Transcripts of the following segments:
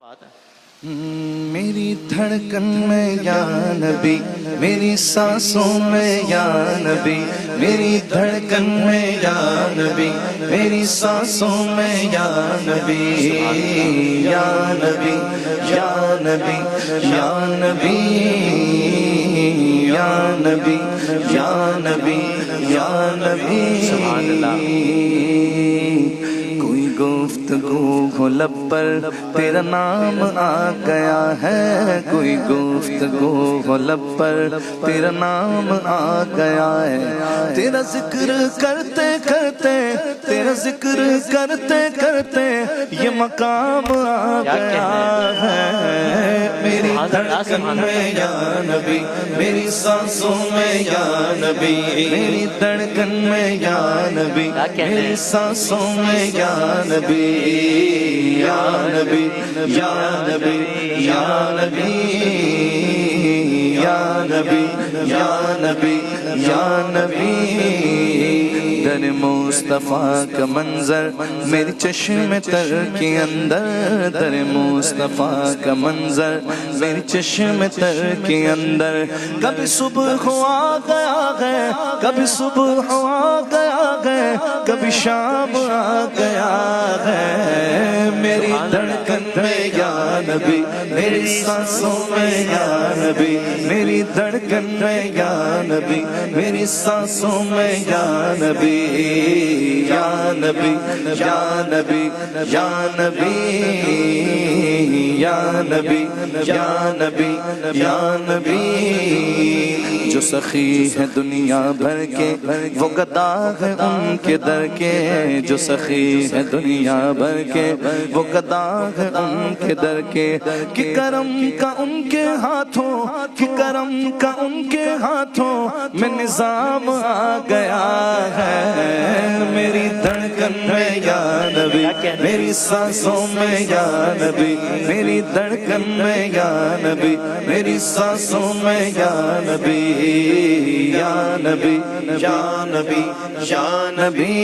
بات ہے۔ میری دھڑکن میں یا نبی، میری سانسوں میں یا نبی، میری دھڑکن میں یا نبی، میری سانسوں میں یا نبی، یا نبی، یا نبی، یا نبی، یا نبی، یا نبی، یا نبی۔ سبحان اللہ۔ کوئی گفتگو ہو لب پر تیرا نام آ گیا ہے، کوئی گفتگو ہو لب پر تیرا نام آ گیا ہے، تیرا ذکر کرتے کرتے، تیرا ذکر کرتے کرتے یہ مقام آ گیا ہے۔ میری دھڑکن میں یا نبی، میری سانسوں میں یا نبی، میری دھڑکن میں یا نبی، میری سانسوں میں یا نبی، یا نبی، یا نبی، یا نبی، یا نبی، یا نبی، یا نبی۔ در مصطفیٰ کا منظر میری چشم تر کے اندر، در مصطفیٰ کا منظر میری چشم تر کے اندر، کبھی صبح ہوا گیا ہے، کبھی صبح ہوا گیا ہے، کبھی شام آ گیا ہے۔ میری دھڑکن میں یا نبی، میری سانسوں میں یا نبی، میری دھڑکن میں یا نبی، میری سانسوں میں یا نبی، یا نبی، یا نبی، یا نبی، یا نبی، یا نبی، یا نبی۔ جو سخی ہے دنیا بھر کے وہ گدا ہے ان کے در کے، جو سخی ہے دنیا بھر کے وہ گدا ہے ان کے در کے، کہ کرم کا ان کے ہاتھوں، کہ کرم کا ان کے ہاتھوں میں نظام آ گیا ہے۔ میری دھڑکن میں یا نبی، میری سانسوں میں یا نبی، میری دھڑکن میں یا نبی، میری سانسوں میں یا نبی، یا نبی، یا نبی، یا نبی،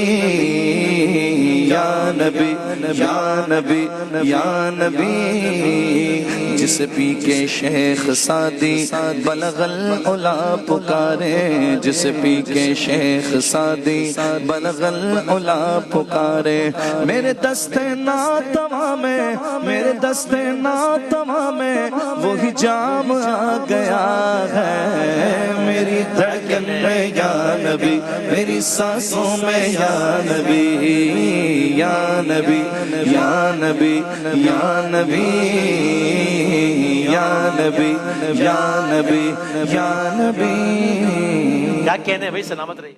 یا نبی، یا نبی، یا نبی۔ جس پی کے شیخ سعدی بلغ العلا پکارے، جس پی کے شیخ سعدی بلغ العلا پکارے، میرے دست ناتواں میں، میرے دست ناتواں میں وہی جام آ گیا ہے۔ میری دھڑکن میں یا نبی، میری سانسوں میں یا نبی، یا نبی، یا نبی، یا نبی، یا نبی، یا نبی، یا نبی۔ کیا کہنے ہیں بھائی، سلامت رہی۔